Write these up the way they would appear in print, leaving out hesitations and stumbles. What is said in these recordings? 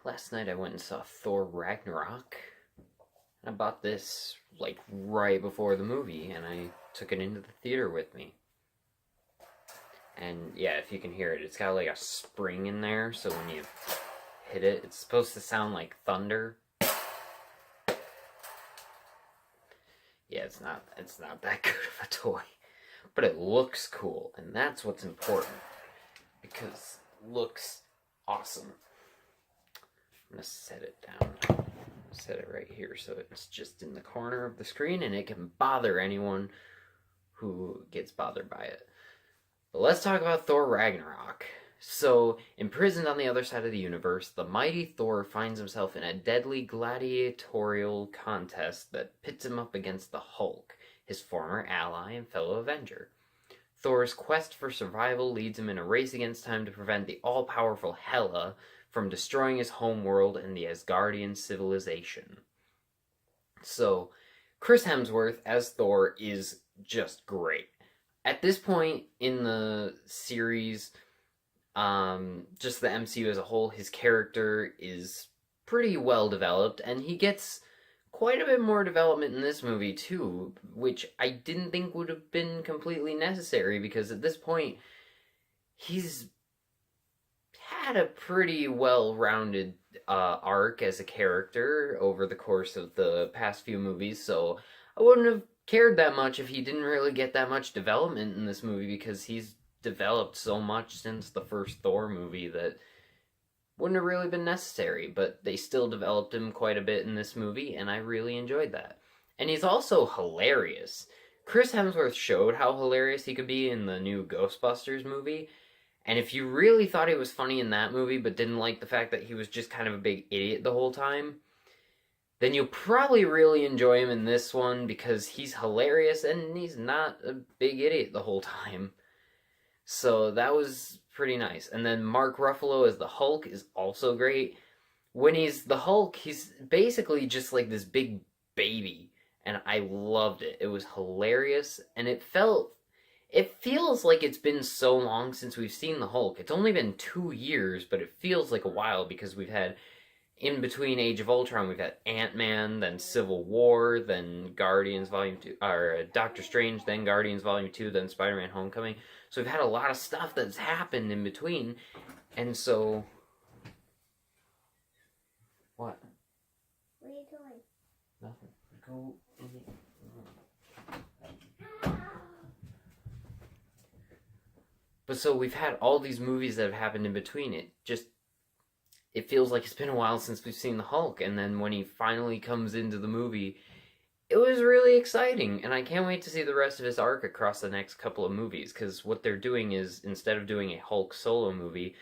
last night I went and saw Thor Ragnarok. I bought this like right before the movie and I took it into the theater with me. And yeah, if you can hear it, it's got like a spring in there, so when you hit it, it's supposed to sound like thunder. Yeah, it's not that good of a toy. But it looks cool, and that's what's important. Because it looks awesome. I'm gonna set it down. Set it right here so it's just in the corner of the screen and it can bother anyone who gets bothered by it. But let's talk about Thor Ragnarok. So, imprisoned on the other side of the universe, the mighty Thor finds himself in a deadly gladiatorial contest that pits him up against the Hulk, his former ally and fellow Avenger. Thor's quest for survival leads him in a race against time to prevent the all-powerful Hela from destroying his homeworld and the Asgardian civilization. So, Chris Hemsworth as Thor is just great. At this point in the series, just the MCU as a whole, his character is pretty well developed, and he gets quite a bit more development in this movie too, which I didn't think would have been completely necessary, because at this point, he's had a pretty well-rounded arc as a character over the course of the past few movies, so I wouldn't have cared that much if he didn't really get that much development in this movie, because he's developed so much since the first Thor movie that wouldn't have really been necessary, but they still developed him quite a bit in this movie, and I really enjoyed that. And he's also hilarious. Chris Hemsworth showed how hilarious he could be in the new Ghostbusters movie, and if you really thought he was funny in that movie but didn't like the fact that he was just kind of a big idiot the whole time, then you'll probably really enjoy him in this one, because he's hilarious and he's not a big idiot the whole time. So that was pretty nice. And then Mark Ruffalo as the Hulk is also great. When he's the Hulk, he's basically just like this big baby, and I loved it. It was hilarious, and it feels like it's been so long since we've seen the Hulk. It's only been 2 years, but it feels like a while, because we've had, in between Age of Ultron, we've had Ant-Man, then Civil War, then Guardians Volume 2, or Doctor Strange, then Guardians Volume 2, then Spider-Man Homecoming. So we've had a lot of stuff that's happened in between, and so... What? What are you doing? Nothing. Go in the... But so we've had all these movies that have happened in between. It feels like it's been a while since we've seen the Hulk, and then when he finally comes into the movie, it was really exciting, and I can't wait to see the rest of his arc across the next couple of movies, because what they're doing is, instead of doing a Hulk solo movie,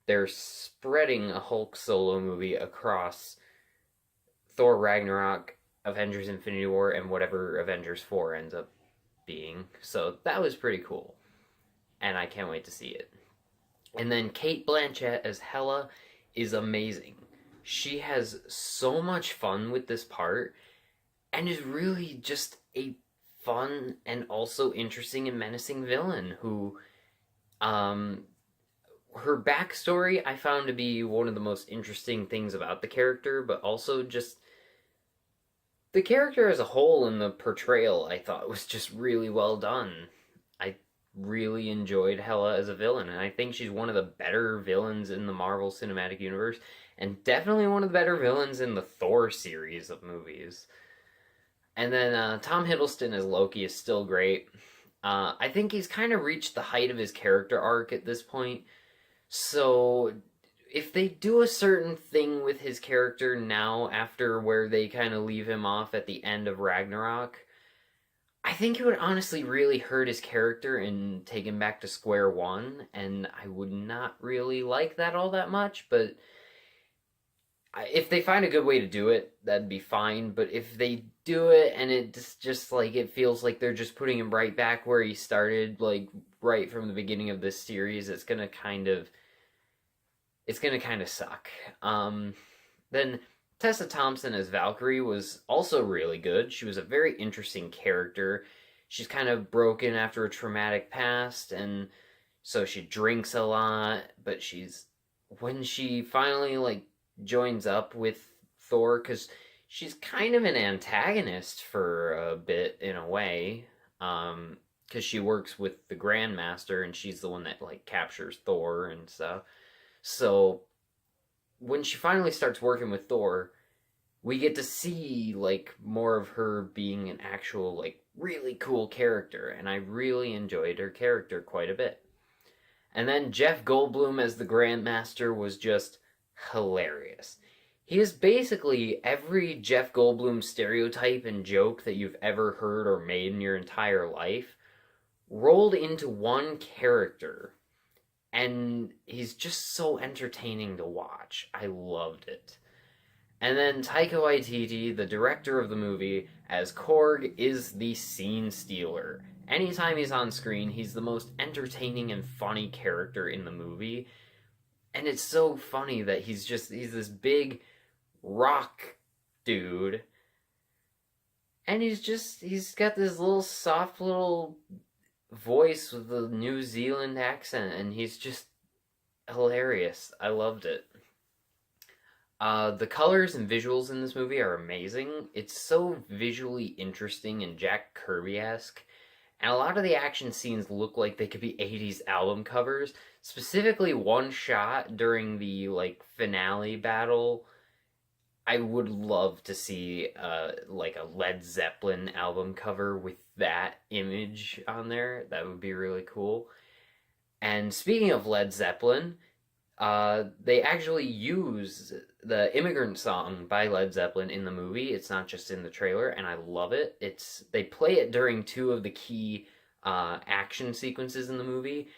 they're spreading a Hulk solo movie across Thor Ragnarok, Avengers Infinity War, and whatever Avengers 4 ends up being. So that was pretty cool, and I can't wait to see it. And then Cate Blanchett as Hela is amazing. She has so much fun with this part, and is really just a fun and also interesting and menacing villain who, her backstory I found to be one of the most interesting things about the character, but also just the character as a whole and the portrayal I thought was just really well done. I really enjoyed Hela as a villain, and I think she's one of the better villains in the Marvel Cinematic Universe, and definitely one of the better villains in the Thor series of movies. And then Tom Hiddleston as Loki is still great. I think he's kind of reached the height of his character arc at this point. So if they do a certain thing with his character now, after where they kind of leave him off at the end of Ragnarok, I think it would honestly really hurt his character and take him back to square one. And I would not really like that all that much, but if they find a good way to do it, that'd be fine. But if they do it and it just like, it feels like they're just putting him right back where he started, like right from the beginning of this series, it's gonna kind of suck. Then Tessa Thompson as Valkyrie was also really good. She was a very interesting character. She's kind of broken after a traumatic past, and so she drinks a lot, but when she finally like joins up with Thor because she's kind of an antagonist for a bit in a way. Because she works with the Grandmaster and she's the one that like captures Thor and stuff. So when she finally starts working with Thor, we get to see like more of her being an actual like really cool character, and I really enjoyed her character quite a bit. And then Jeff Goldblum as the Grandmaster was just hilarious. He is basically every Jeff Goldblum stereotype and joke that you've ever heard or made in your entire life rolled into one character. And he's just so entertaining to watch. I loved it. And then Taika Waititi, the director of the movie, as Korg, is the scene stealer. Anytime he's on screen, he's the most entertaining and funny character in the movie. And it's so funny that he's this big rock dude. And he's got this little soft little voice with a New Zealand accent, and he's just hilarious. I loved it. The colors and visuals in this movie are amazing. It's so visually interesting and Jack Kirby-esque. And a lot of the action scenes look like they could be 80s album covers. Specifically, one shot during the like finale battle, I would love to see like a Led Zeppelin album cover with that image on there. That would be really cool. And speaking of Led Zeppelin, they actually use the Immigrant Song by Led Zeppelin in the movie. It's not just in the trailer, and I love it. They play it during two of the key action sequences in the movie,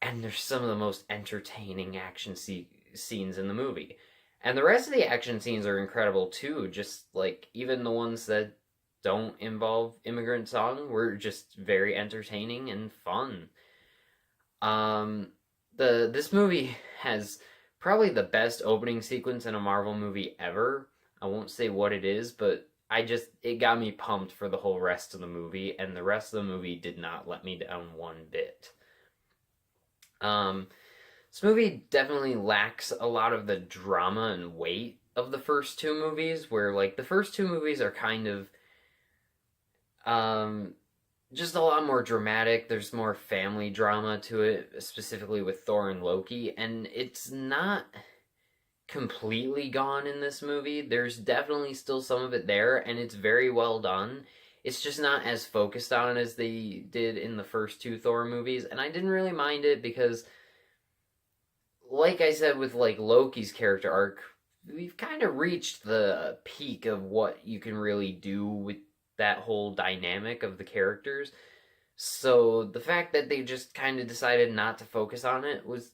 and they're some of the most entertaining action scenes in the movie. And the rest of the action scenes are incredible too, just like even the ones that don't involve Immigrant Song were just very entertaining and fun. This movie has probably the best opening sequence in a Marvel movie ever. I won't say what it is, but it got me pumped for the whole rest of the movie, and the rest of the movie did not let me down one bit. This movie definitely lacks a lot of the drama and weight of the first two movies, where like the first two movies are kind of just a lot more dramatic. There's more family drama to it, specifically with Thor and Loki, and it's not completely gone in this movie. There's definitely still some of it there, and it's very well done. It's just not as focused on as they did in the first two Thor movies, and I didn't really mind it because, like I said with like Loki's character arc, we've kind of reached the peak of what you can really do with that whole dynamic of the characters. So the fact that they just kind of decided not to focus on it was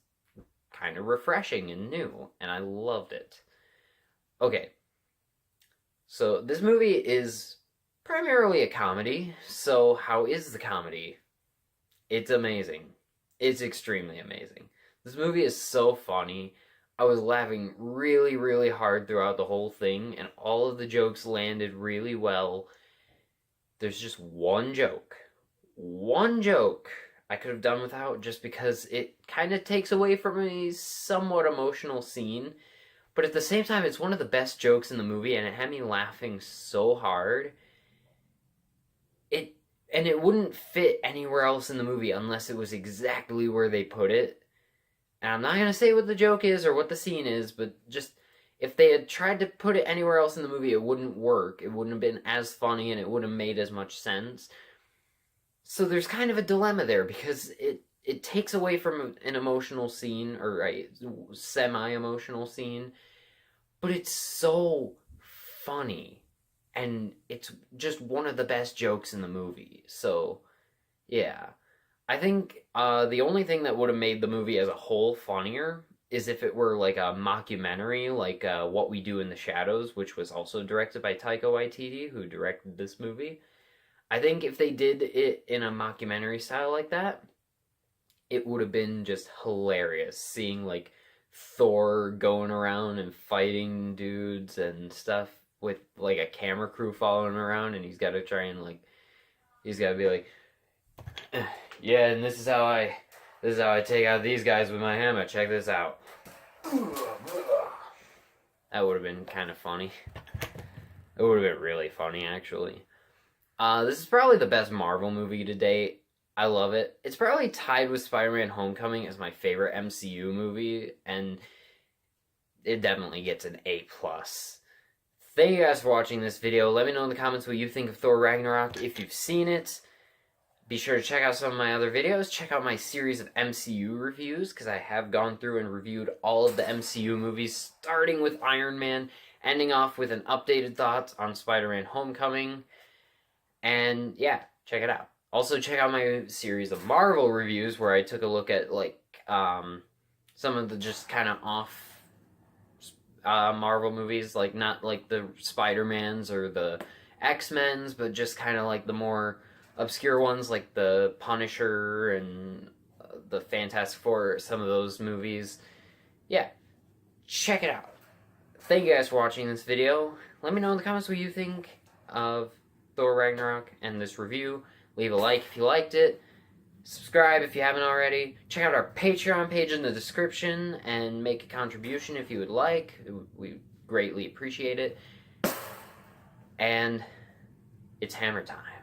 kind of refreshing and new, and I loved it. Okay, so this movie is primarily a comedy. So how is the comedy? It's amazing. It's extremely amazing. This movie is so funny. I was laughing really, really hard throughout the whole thing, and all of the jokes landed really well. There's just one joke I could have done without, just because it kind of takes away from a somewhat emotional scene, but at the same time it's one of the best jokes in the movie, and it had me laughing so hard. It wouldn't fit anywhere else in the movie unless it was exactly where they put it. And I'm not going to say what the joke is or what the scene is, but just if they had tried to put it anywhere else in the movie, it wouldn't work. It wouldn't have been as funny, and it wouldn't have made as much sense. So there's kind of a dilemma there, because it takes away from an emotional scene, or a semi-emotional scene, but it's so funny, and it's just one of the best jokes in the movie. So, yeah. I think the only thing that would have made the movie as a whole funnier is if it were like a mockumentary, like What We Do in the Shadows, which was also directed by Taika Waititi, who directed this movie. I think if they did it in a mockumentary style like that, it would have been just hilarious, seeing like Thor going around and fighting dudes and stuff with like a camera crew following him around, and he's got to try and like, he's got to be like, yeah, and this is how I take out these guys with my hammer. Check this out. That would have been kind of funny. It would have been really funny, actually. This is probably the best Marvel movie to date. I love it. It's probably tied with Spider-Man: Homecoming as my favorite MCU movie, and it definitely gets an A+. Thank you guys for watching this video. Let me know in the comments what you think of Thor Ragnarok if you've seen it. Be sure to check out some of my other videos. Check out my series of MCU reviews, because I have gone through and reviewed all of the MCU movies, starting with Iron Man, ending off with an updated thoughts on Spider-Man: Homecoming. And yeah, check it out. Also, check out my series of Marvel reviews, where I took a look at some of the just kind of off Marvel movies, like not like the Spider-Mans or the X-Men's, but just kind of like the more obscure ones, like the Punisher and the Fantastic Four, some of those movies. Yeah, check it out. Thank you guys for watching this video. Let me know in the comments what you think of Thor Ragnarok and this review. Leave a like if you liked it. Subscribe if you haven't already. Check out our Patreon page in the description and make a contribution if you would like. We greatly appreciate it. And it's hammer time.